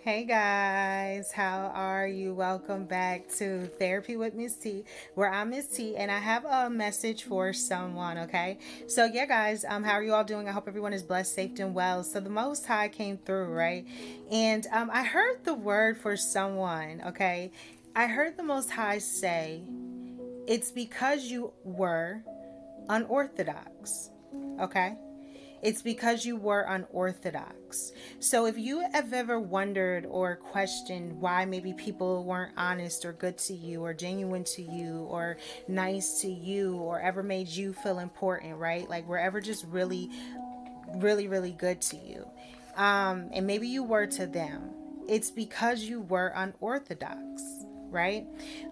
Hey guys, how are you? Welcome back to Therapy with Miss T, where I'm Miss T and I have a message for someone, okay? So yeah guys, how are you all doing? I hope everyone is blessed, safe, and well. So the Most High came through, right? And I heard the word for someone, okay? I heard the Most High say, it's because you were unorthodox, okay? It's because you were unorthodox. So if you have ever wondered or questioned why maybe people weren't honest or good to you or genuine to you or nice to you or ever made you feel important, right? Like were ever just really good to you. And maybe you were to them. It's because you were unorthodox, right?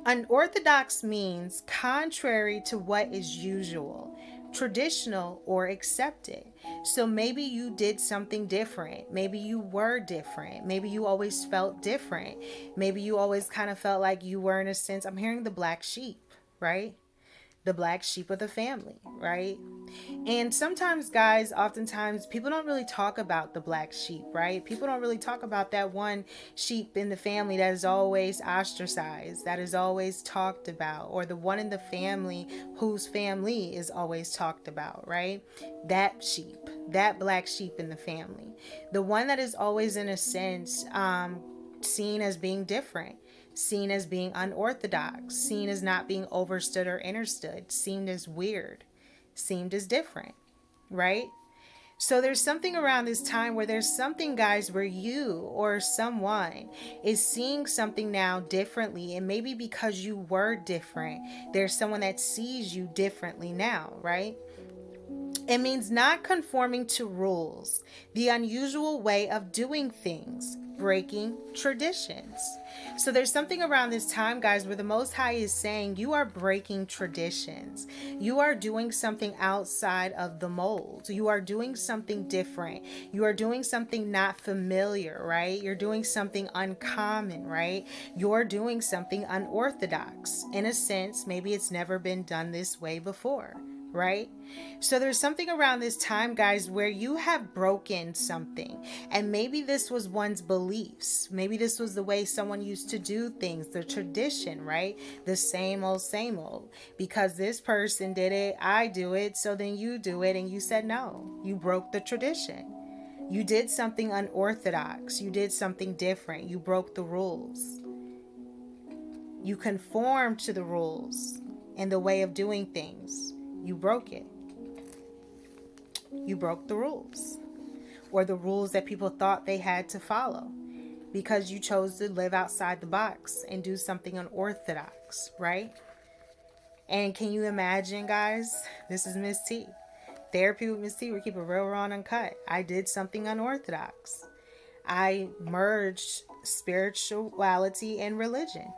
Unorthodox means contrary to what is usual, traditional, or accepted. So maybe you did something different. Maybe you were different. Maybe you always felt different. Maybe you always kind of felt like you were, in a sense, I'm hearing the black sheep, right? The black sheep of the family, right? And sometimes, guys, oftentimes people don't really talk about the black sheep, right? People don't really talk about that one sheep in the family that is always ostracized, that is always talked about, or the one in the family whose family is always talked about, right? That sheep, that black sheep in the family. The one that is always, in a sense, seen as being different, seen as being unorthodox, seen as not being overstood or understood, seen as weird, seemed as different, right? So there's something around this time where there's something, guys, where you or someone is seeing something now differently. And maybe because you were different, there's someone that sees you differently now, right? It means not conforming to rules, the unusual way of doing things, breaking traditions. So there's something around this time, guys, where the Most High is saying you are breaking traditions. You are doing something outside of the mold. You are doing something different. You are doing something not familiar, right? You're doing something uncommon, right? You're doing something unorthodox. In a sense, maybe it's never been done this way before, right? So there's something around this time, guys, where you have broken something. And maybe this was one's beliefs. Maybe this was the way someone used to do things, the tradition, right? The same old, same old. Because this person did it, I do it, so then you do it. And you said no. You broke the tradition. You did something unorthodox. You did something different. You broke the rules. You conformed to the rules and the way of doing things. You broke it. You broke the rules, or the rules that people thought they had to follow, because you chose to live outside the box and do something unorthodox, right? And can you imagine, guys? This is Miss T. Therapy with Miss T. We keep it real, raw, and uncut. I did something unorthodox. I merged spirituality and religion.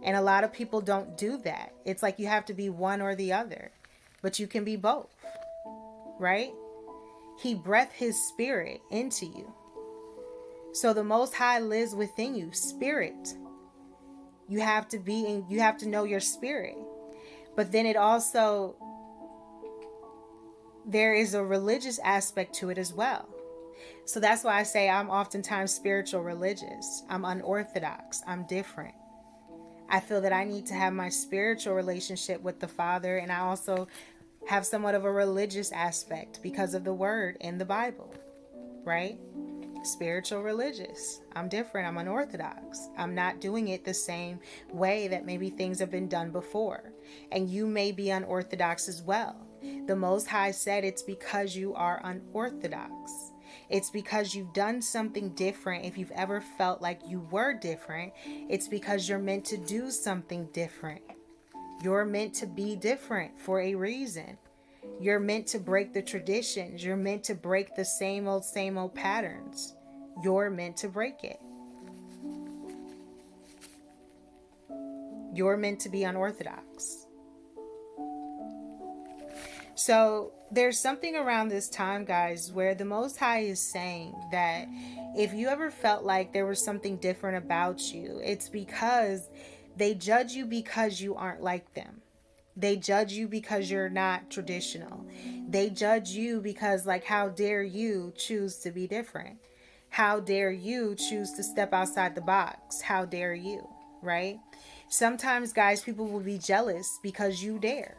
And a lot of people don't do that. It's like you have to be one or the other, but you can be both, right? He breathed his spirit into you. So the Most High lives within you, spirit. You have to be, and you have to know your spirit. But then it also, there is a religious aspect to it as well. So that's why I say I'm oftentimes spiritual religious. I'm unorthodox. I'm different. I feel that I need to have my spiritual relationship with the Father, and I also have somewhat of a religious aspect because of the word in the Bible, right? Spiritual religious. I'm different. I'm unorthodox. I'm not doing it the same way that maybe things have been done before. And you may be unorthodox as well. The Most High said it's because you are unorthodox. It's because you've done something different. If you've ever felt like you were different, it's because you're meant to do something different. You're meant to be different for a reason. You're meant to break the traditions. You're meant to break the same old patterns. You're meant to break it. You're meant to be unorthodox. So there's something around this time, guys, where the Most High is saying that if you ever felt like there was something different about you, it's because they judge you because you aren't like them. They judge you because you're not traditional. They judge you because, like, how dare you choose to be different? How dare you choose to step outside the box? How dare you, right? Sometimes, guys, people will be jealous because you dare.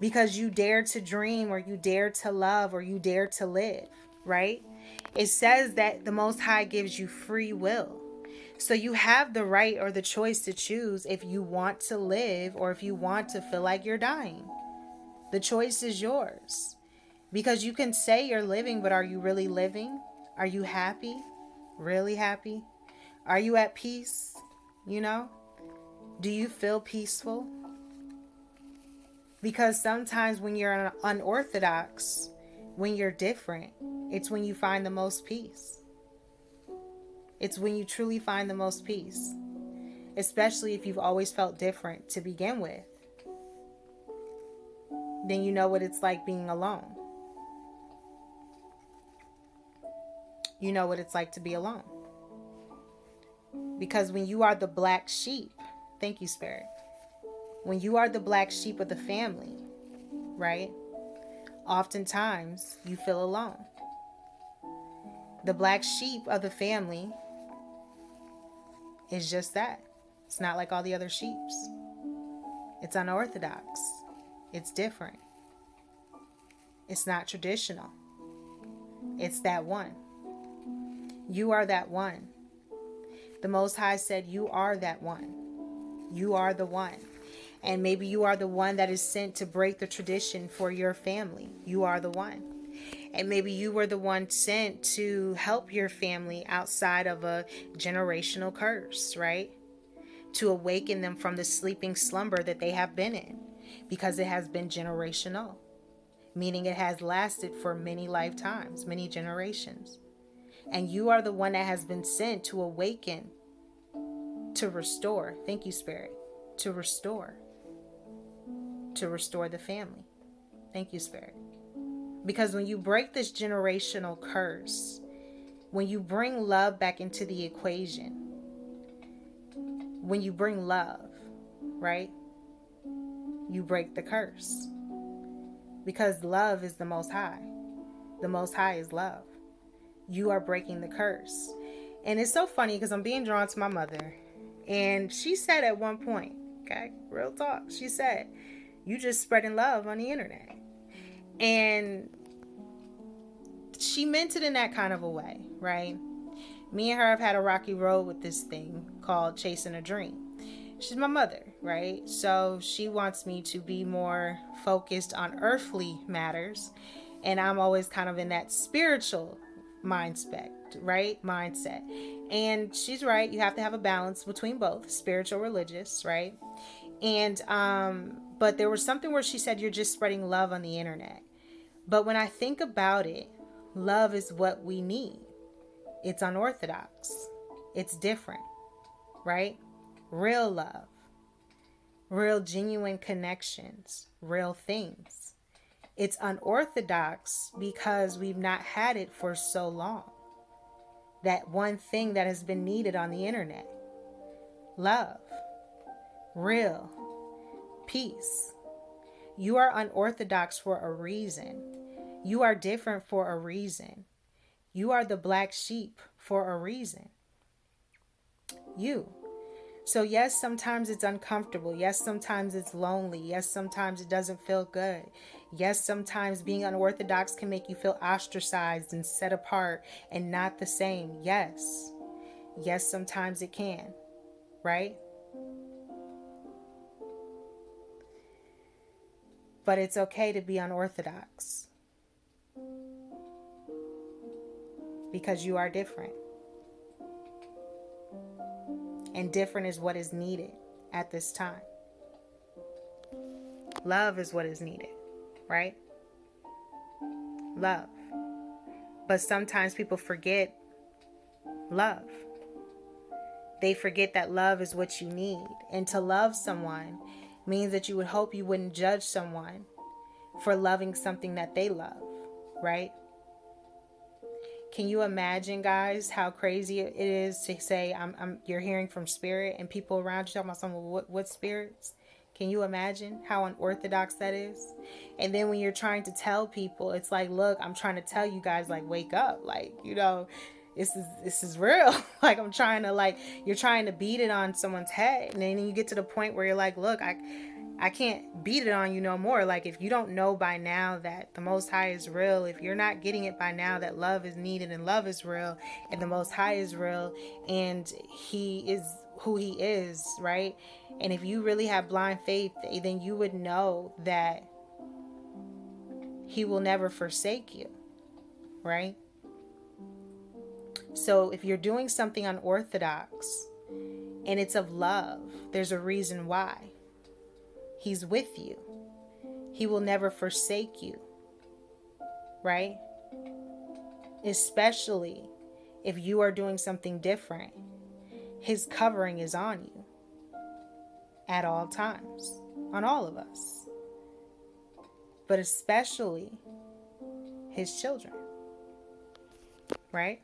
Because you dare to dream, or you dare to love, or you dare to live, right? It says that the Most High gives you free will. So you have the right or the choice to choose if you want to live or if you want to feel like you're dying. The choice is yours. Because you can say you're living, but are you really living? Are you happy? Really happy? Are you at peace? You know? Do you feel peaceful? Because sometimes when you're unorthodox, when you're different, it's when you find the most peace. It's when you truly find the most peace. Especially if you've always felt different to begin with. Then you know what it's like being alone. You know what it's like to be alone. Because when you are the black sheep, thank you, Spirit. When you are the black sheep of the family, right? Oftentimes you feel alone. The black sheep of the family is just that. It's not like all the other sheeps. It's unorthodox. It's different. It's not traditional. It's that one. You are that one. The Most High said you are that one. You are the one. And maybe you are the one that is sent to break the tradition for your family. You are the one. And maybe you were the one sent to help your family outside of a generational curse, right? To awaken them from the sleeping slumber that they have been in. Because it has been generational. Meaning it has lasted for many lifetimes, many generations. And you are the one that has been sent to awaken, to restore. Thank you, Spirit. To restore the family. Thank you, Spirit. Because when you break this generational curse, when you bring love back into the equation, when you bring love, right? You break the curse. Because love is the Most High. The Most High is love. You are breaking the curse. And it's so funny because I'm being drawn to my mother. And she said at one point, okay, real talk, she said, you just spreading love on the internet. And she meant it in that kind of a way, right? Me and her have had a rocky road with this thing called chasing a dream. She's my mother, right? So she wants me to be more focused on earthly matters. And I'm always kind of in that spiritual mindset. And she's right. You have to have a balance between both, spiritual, religious, right? And, but there was something where she said, you're just spreading love on the internet. But when I think about it, love is what we need. It's unorthodox. It's different, right? Real love, real genuine connections, real things. It's unorthodox because we've not had it for so long. That one thing that has been needed on the internet. Love, real, peace. You are unorthodox for a reason. You are different for a reason. You are the black sheep for a reason. You. So yes, sometimes it's uncomfortable. Yes, sometimes it's lonely. Yes, sometimes it doesn't feel good. Yes, sometimes being unorthodox can make you feel ostracized and set apart and not the same. Yes. Yes, sometimes it can. Right? But it's okay to be unorthodox. Because you are different. And different is what is needed at this time. Love is what is needed, right? Love. But sometimes people forget love. They forget that love is what you need. And to love someone means that you would hope you wouldn't judge someone for loving something that they love, right? Can you imagine, guys, how crazy it is to say you're hearing from spirit and people around you talking about someone, what spirits? Can you imagine how unorthodox that is? And then when you're trying to tell people, it's like, look, I'm trying to tell you guys, like, wake up. Like, this is real. Like, I'm trying to, like, you're trying to beat it on someone's head, and then you get to the point where you're like, look, I can't beat it on you no more. Like, if you don't know by now that the Most High is real, if you're not getting it by now that love is needed and love is real and the Most High is real and He is who He is, right? And if you really have blind faith, then you would know that He will never forsake you, right? So if you're doing something unorthodox and it's of love, there's a reason why. He's with you. He will never forsake you, right? Especially if you are doing something different. His covering is on you at all times, on all of us, but especially His children, right?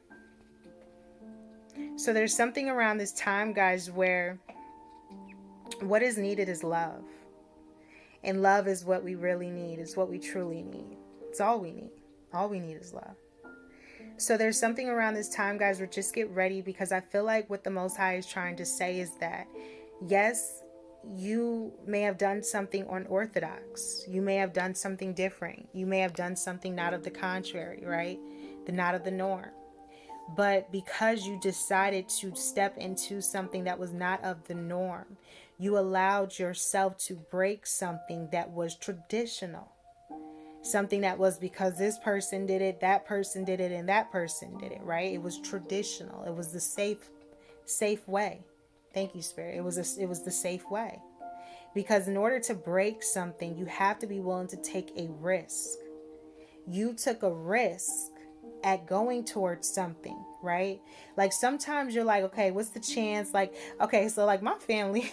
So there's something around this time, guys, where what is needed is love. And love is what we really need. It's what we truly need. It's all we need. All we need is love. So there's something around this time, guys, where just get ready, because I feel like what the Most High is trying to say is that, yes, you may have done something unorthodox. You may have done something different. You may have done something not of the contrary, right? Not of the norm. But because you decided to step into something that was not of the norm, you allowed yourself to break something that was traditional. Something that was because this person did it, that person did it, and that person did it, right? It was traditional. It was the safe way. Thank you, Spirit. It was the safe way. Because in order to break something, you have to be willing to take a risk. You took a risk at going towards something, right? Like, sometimes you're like, okay, what's the chance? Like, okay, so like my family,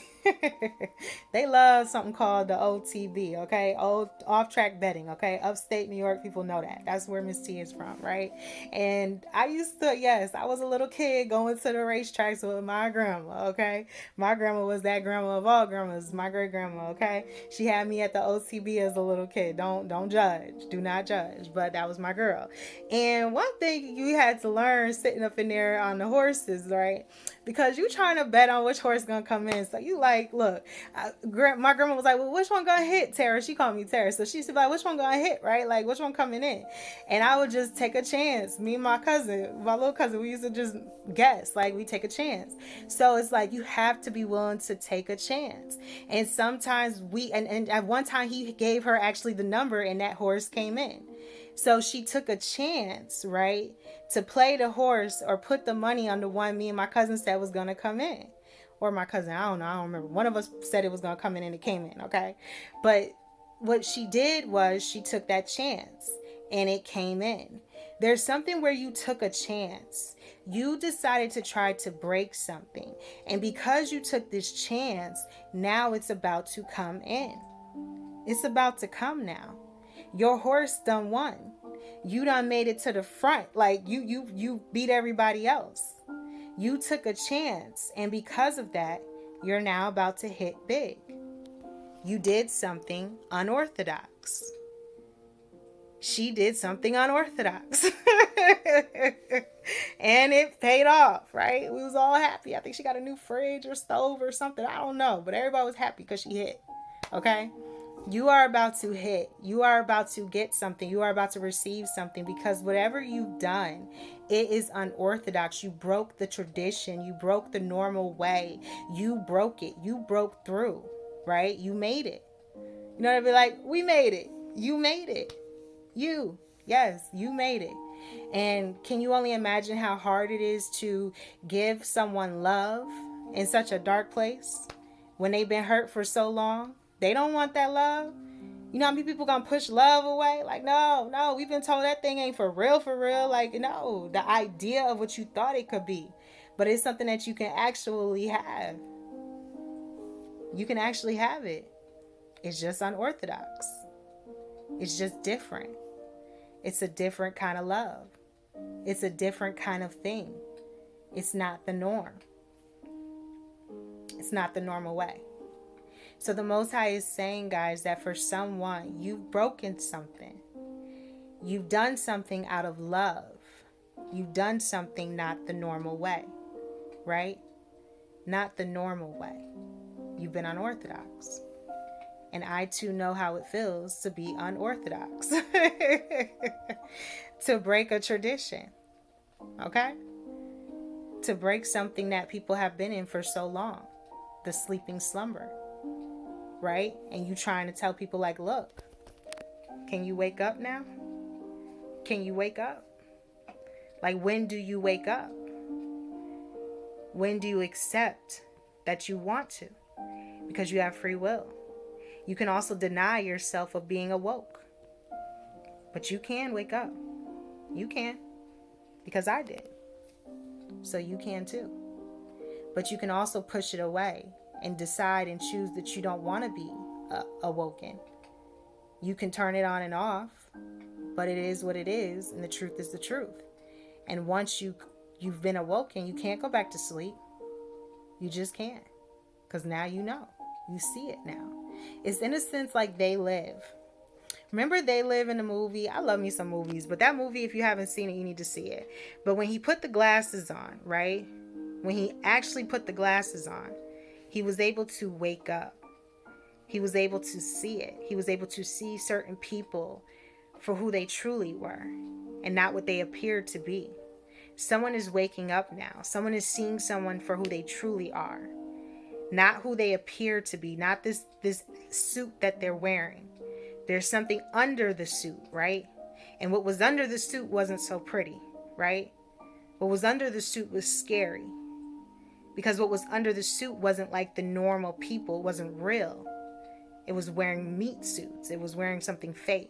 they love something called the OTB, okay? Old off track betting, okay? Upstate New York, people know that. That's where Miss T is from, right? And I used to, yes, I was a little kid going to the racetracks with my grandma, okay? My grandma was that grandma of all grandmas, my great grandma, okay? She had me at the OTB as a little kid. Don't judge. Do not judge. But that was my girl. And one thing you had to learn sitting up in there on the horses, right? Because you trying to bet on which horse gonna come in. So you like, look, my grandma was like, well, which one gonna hit, Tara? She called me Tara. So she said, like, which one gonna hit, right? Like, which one coming in? And I would just take a chance. Me and my cousin, my little cousin, we used to just guess. Like, we take a chance. So it's like, you have to be willing to take a chance. And sometimes and at one time he gave her actually the number and that horse came in. So she took a chance, right, to play the horse or put the money on the one me and my cousin said was going to come in. Or my cousin, I don't know, I don't remember. One of us said it was going to come in and it came in, okay? But what she did was she took that chance and it came in. There's something where you took a chance. You decided to try to break something. And because you took this chance, now it's about to come in. It's about to come now. Your horse done won. You done made it to the front. Like you beat everybody else. You took a chance. And because of that, you're now about to hit big. You did something unorthodox. She did something unorthodox. And it paid off, right? We was all happy. I think she got a new fridge or stove or something. I don't know. But everybody was happy because she hit. Okay? You are about to hit. You are about to get something. You are about to receive something, because whatever you've done, it is unorthodox. You broke the tradition. You broke the normal way. You broke it. You broke through, right? You made it. You know what I mean? Like, we made it. You made it. Yes, you made it. And can you only imagine how hard it is to give someone love in such a dark place when they've been hurt for so long? They don't want that love. You know how many people gonna push love away? Like, no, we've been told that thing ain't for real. Like, no, the idea of what you thought it could be. But it's something that you can actually have. You can actually have it. It's just unorthodox. It's just different. It's a different kind of love. It's a different kind of thing. It's not the norm. It's not the normal way. So the Most High is saying, guys, that for someone, you've broken something. You've done something out of love. You've done something not the normal way, right? Not the normal way. You've been unorthodox. And I too know how it feels to be unorthodox. To break a tradition, okay? To break something that people have been in for so long. The sleeping slumber, right? And you trying to tell people like, look, can you wake up now? Can you wake up? Like, when do you wake up? When do you accept that you want to? Because you have free will. You can also deny yourself of being awoke. But you can wake up. You can. Because I did. So you can too. But you can also push it away and decide and choose that you don't want to be awoken. You can turn it on and off. But it is what it is. And the truth is the truth. And once you've been awoken, you can't go back to sleep. You just can't. Because now you know. You see it now. It's in a sense like They Live. Remember They Live in the movie? I love me some movies. But that movie, if you haven't seen it, you need to see it. But when he put the glasses on, right? When he actually put the glasses on, he was able to wake up. He was able to see it. He was able to see certain people for who they truly were and not what they appeared to be. Someone is waking up now. Someone is seeing someone for who they truly are. Not who they appear to be. Not this suit that they're wearing. There's something under the suit, right? And what was under the suit wasn't so pretty, right? What was under the suit was scary. Because what was under the suit wasn't like the normal people. It wasn't real. It was wearing meat suits. It was wearing something fake.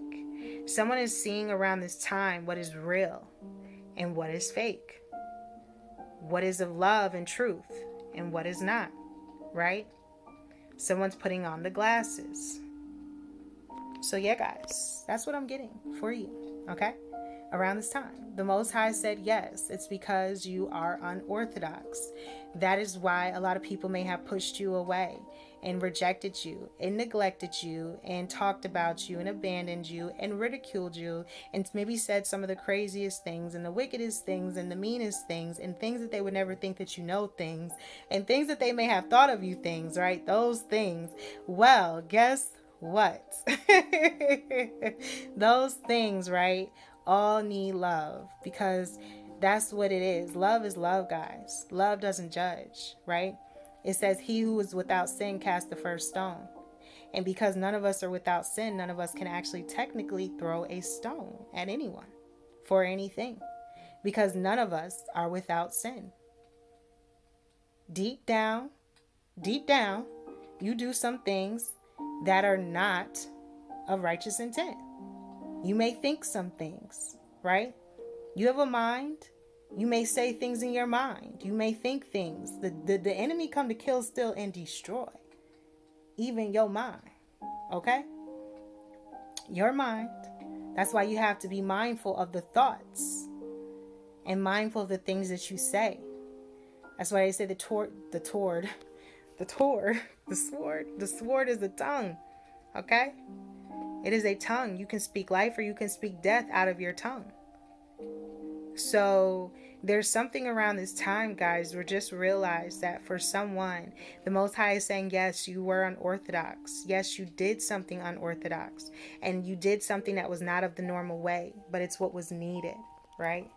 Someone is seeing around this time what is real and what is fake. What is of love and truth and what is not, right? Someone's putting on the glasses. So yeah, guys, that's what I'm getting for you, okay? Around this time, the Most High said yes. It's because you are unorthodox. That is why a lot of people may have pushed you away and rejected you and neglected you and talked about you and abandoned you and ridiculed you and maybe said some of the craziest things and the wickedest things and the meanest things and things that they would never think that you know things and things that they may have thought of you things, right? Those things. Well, guess what? Those things, right? All need love, because that's what it is. Love is love, guys. Love doesn't judge, right? It says, he who is without sin cast the first stone. And because none of us are without sin, none of us can actually technically throw a stone at anyone for anything, because none of us are without sin. Deep down, you do some things that are not of righteous intent. You may think some things, right? You have a mind. You may say things in your mind. You may think things. The enemy come to kill, steal, and destroy. Even your mind, okay? Your mind. That's why you have to be mindful of the thoughts and mindful of the things that you say. That's why they say the sword is the tongue, okay? It is a tongue. You can speak life or you can speak death out of your tongue. So there's something around this time, guys, where just realize that for someone, the Most High is saying, yes, you were unorthodox. Yes, you did something unorthodox. And you did something that was not of the normal way, but it's what was needed, right?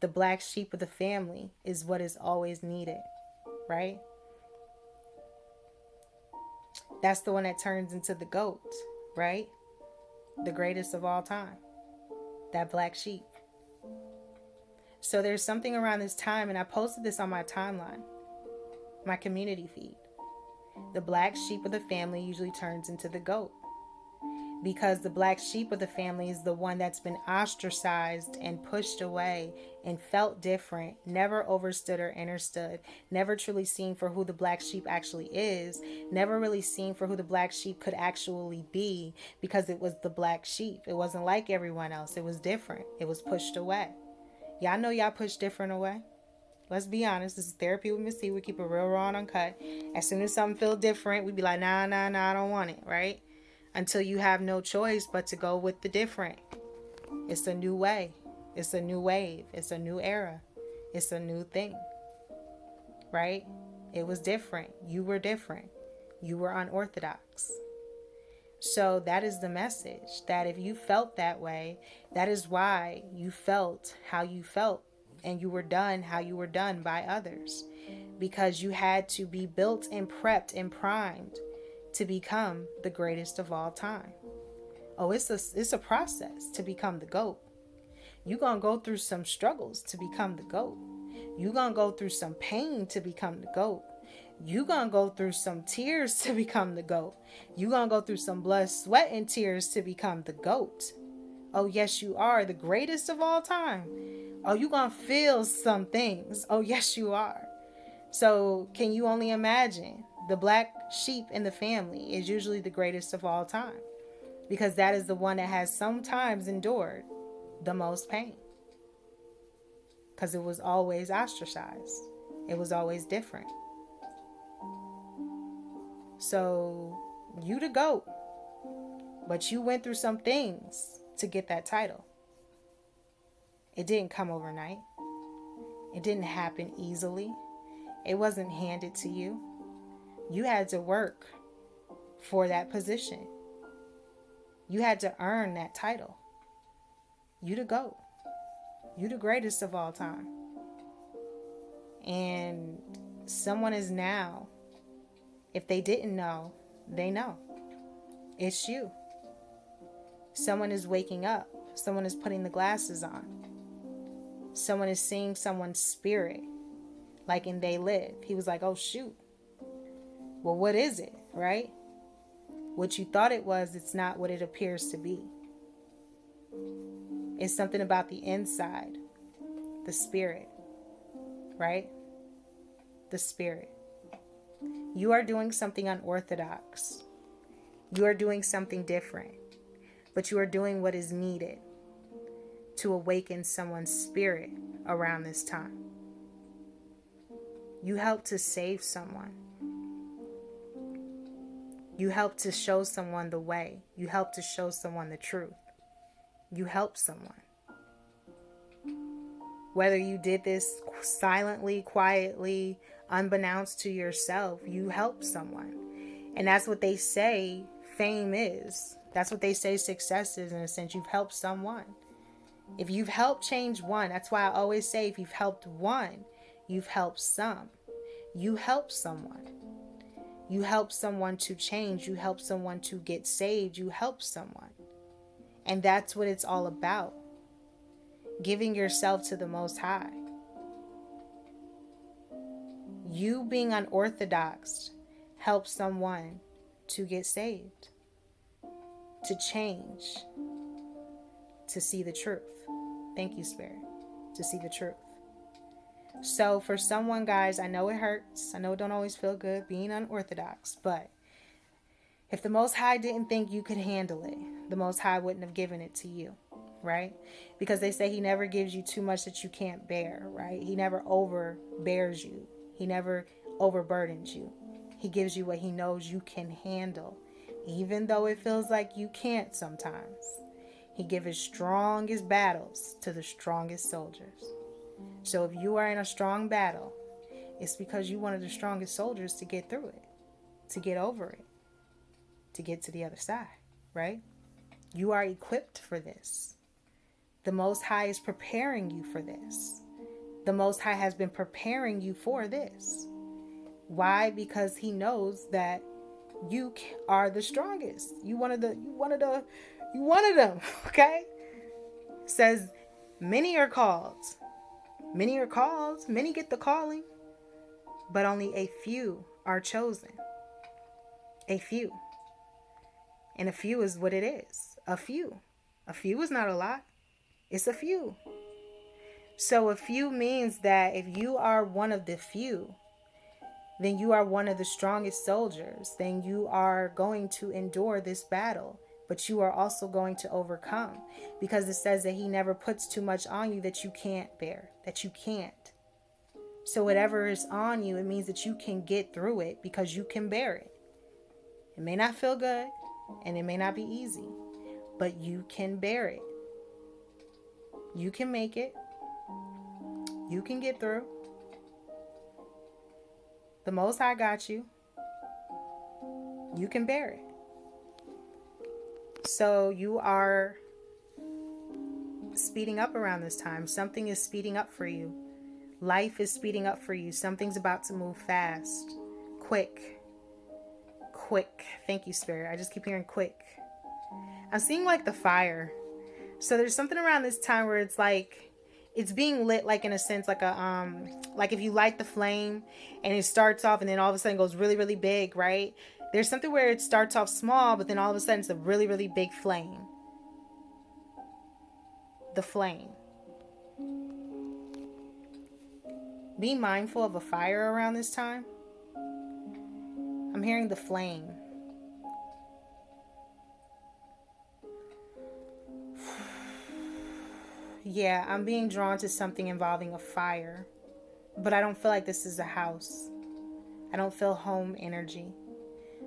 The black sheep of the family is what is always needed, right? That's the one that turns into the goat, right? The greatest of all time. That black sheep. So there's something around this time, and I posted this on my timeline, my community feed. The black sheep of the family usually turns into the goat, because the black sheep of the family is the one that's been ostracized and pushed away and felt different, never overstood or understood, never truly seen for who the black sheep actually is, never really seen for who the black sheep could actually be, because it was the black sheep. It wasn't like everyone else. It was different. It was pushed away. Y'all know y'all push different away. Let's be honest. This is Therapy with Miss T. We keep it real raw and uncut. As soon as something feels different, we be like, nah, I don't want it, right? Until you have no choice but to go with the different. It's a new way. It's a new wave. It's a new era. It's a new thing, right? It was different. You were different. You were unorthodox. So that is the message, that if you felt that way, that is why you felt how you felt, and you were done how you were done by others, because you had to be built and prepped and primed to become the greatest of all time. Oh, it's a process to become the GOAT. You're going to go through some struggles to become the GOAT. You're going to go through some pain to become the GOAT. You're going to go through some tears to become the GOAT. You're going to go through some blood, sweat, and tears to become the GOAT. Oh, yes, you are the greatest of all time. Oh, you're going to feel some things. Oh, yes, you are. So can you only imagine? The black sheep in the family is usually the greatest of all time, because that is the one that has sometimes endured the most pain, because it was always ostracized. It was always different. So you the GOAT, but you went through some things to get that title. It didn't come overnight. It didn't happen easily. It wasn't handed to you. You had to work for that position. You had to earn that title. You the GOAT. You the greatest of all time. And someone is now, if they didn't know, they know. It's you. Someone is waking up. Someone is putting the glasses on. Someone is seeing someone's spirit, like in They Live. He was like, oh, shoot. Well, what is it, right? What you thought it was, it's not what it appears to be. It's something about the inside, the spirit, right? The spirit. You are doing something unorthodox. You are doing something different, but you are doing what is needed to awaken someone's spirit around this time. You help to save someone. You help to show someone the way. You help to show someone the truth. You help someone. Whether you did this silently, quietly, unbeknownst to yourself, you help someone. And that's what they say fame is. That's what they say success is, in a sense. You've helped someone. If you've helped change one, that's why I always say if you've helped one, you've helped some. You help someone. You help someone to change. You help someone to get saved. You help someone. And that's what it's all about. Giving yourself to the Most High. You being unorthodox helps someone to get saved, to change, to see the truth. Thank you, Spirit. To see the truth. So for someone, guys, I know it hurts. I know it don't always feel good being unorthodox, but if the Most High didn't think you could handle it, the Most High wouldn't have given it to you, right? Because they say He never gives you too much that you can't bear, right? He never overbears you. He never overburdens you. He gives you what He knows you can handle, even though it feels like you can't sometimes. He gives His strongest battles to the strongest soldiers. So if you are in a strong battle, it's because you're one of the strongest soldiers to get through it, to get over it, to get to the other side, right? You are equipped for this. The Most High is preparing you for this. The Most High has been preparing you for this. Why? Because He knows that you are the strongest. You one of them, okay? It says, many are called. Many are called. Many get the calling. But only a few are chosen. A few. And a few is what it is. A few. A few is not a lot. It's a few. So a few means that if you are one of the few, then you are one of the strongest soldiers. Then you are going to endure this battle. But you are also going to overcome. Because it says that He never puts too much on you that you can't bear. That you can't. So whatever is on you, it means that you can get through it because you can bear it. It may not feel good. And it may not be easy, but you can bear it. You can make it. You can get through. The Most High got you. You can bear it. So you are speeding up around this time. Something is speeding up for you. Life is speeding up for you. Something's about to move fast. Quick. Quick. Thank you, Spirit. I just keep hearing quick. I'm seeing like the fire. So there's something around this time where it's like it's being lit, like in a sense, like a like if you light the flame and it starts off and then all of a sudden goes really, really big, right? There's something where it starts off small, but then all of a sudden it's a really, really big flame. The flame. Be mindful of a fire around this time. I'm hearing the flame. Yeah, I'm being drawn to something involving a fire. But I don't feel like this is a house. I don't feel home energy.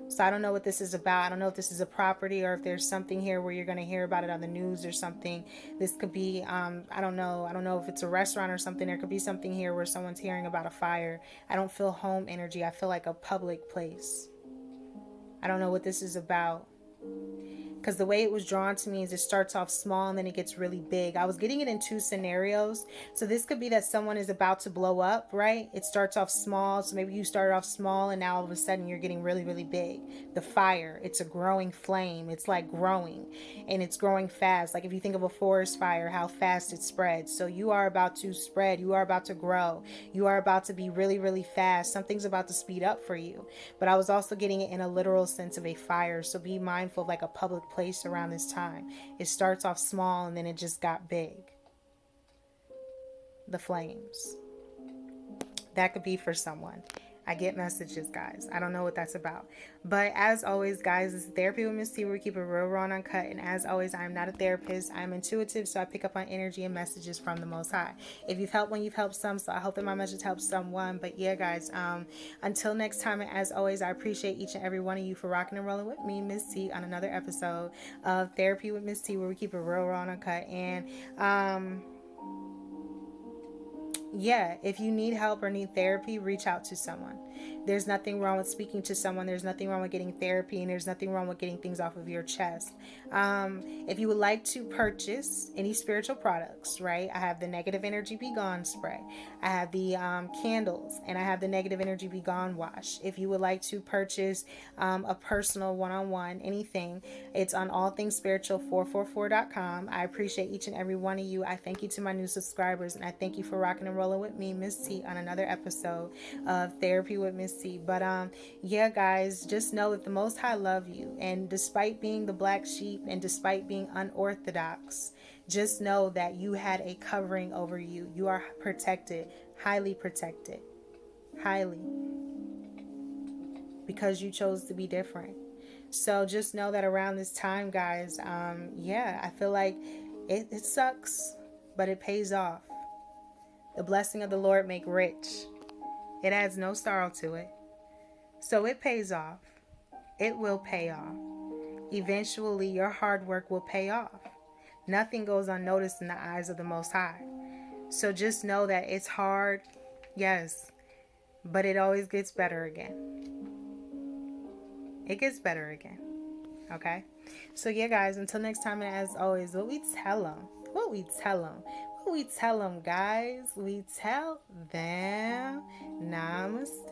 So I don't know what this is about. I don't know if this is a property or if there's something here where you're going to hear about it on the news or something. This could be, I don't know. I don't know if it's a restaurant or something. There could be something here where someone's hearing about a fire. I don't feel home energy. I feel like a public place. I don't know what this is about. Because the way it was drawn to me is it starts off small and then it gets really big. I was getting it in two scenarios. So this could be that someone is about to blow up, right? It starts off small. So maybe you started off small and now all of a sudden you're getting really, really big. The fire, it's a growing flame. It's like growing and it's growing fast. Like if you think of a forest fire, how fast it spreads. So you are about to spread. You are about to grow. You are about to be really, really fast. Something's about to speed up for you. But I was also getting it in a literal sense of a fire. So be mindful of like a public place around this time. It starts off small and then it just got big. The flames. That could be for someone. I get messages, guys. I don't know what that's about. But as always, guys, it's Therapy with Miss T, where we keep it real, raw, and uncut. And as always, I'm not a therapist. I'm intuitive, so I pick up on energy and messages from the Most High. If you've helped one, you've helped some. So I hope that my message helps someone. But yeah, guys, until next time, and as always, I appreciate each and every one of you for rocking and rolling with me, Miss T, on another episode of Therapy with Miss T, where we keep it real, raw, and uncut. And yeah, if you need help or need therapy, reach out to someone. There's nothing wrong with speaking to someone. There's nothing wrong with getting therapy, and there's nothing wrong with getting things off of your chest. If you would like to purchase any spiritual products, right? I have the Negative Energy Be Gone spray. I have the candles, and I have the Negative Energy Be Gone wash. If you would like to purchase a personal one-on-one, anything, it's on allthingsspiritual444.com. I appreciate each and every one of you. I thank you to my new subscribers, and I thank you for rocking and rolling with me, Miss T, on another episode of Therapy with Miss T. But yeah, guys, just know that the Most High love you, and despite being the black sheep and despite being unorthodox, just know that you had a covering over you. You are protected, highly, because you chose to be different. So just know that around this time, guys, yeah, I feel like it sucks, but it pays off. The blessing of the Lord make rich. It adds no sorrow to it. So it pays off. It will pay off. Eventually, your hard work will pay off. Nothing goes unnoticed in the eyes of the Most High. So just know that it's hard, yes, but it always gets better again. It gets better again. Okay? So yeah, guys, until next time, and as always, what we tell them, guys, we tell them, namaste.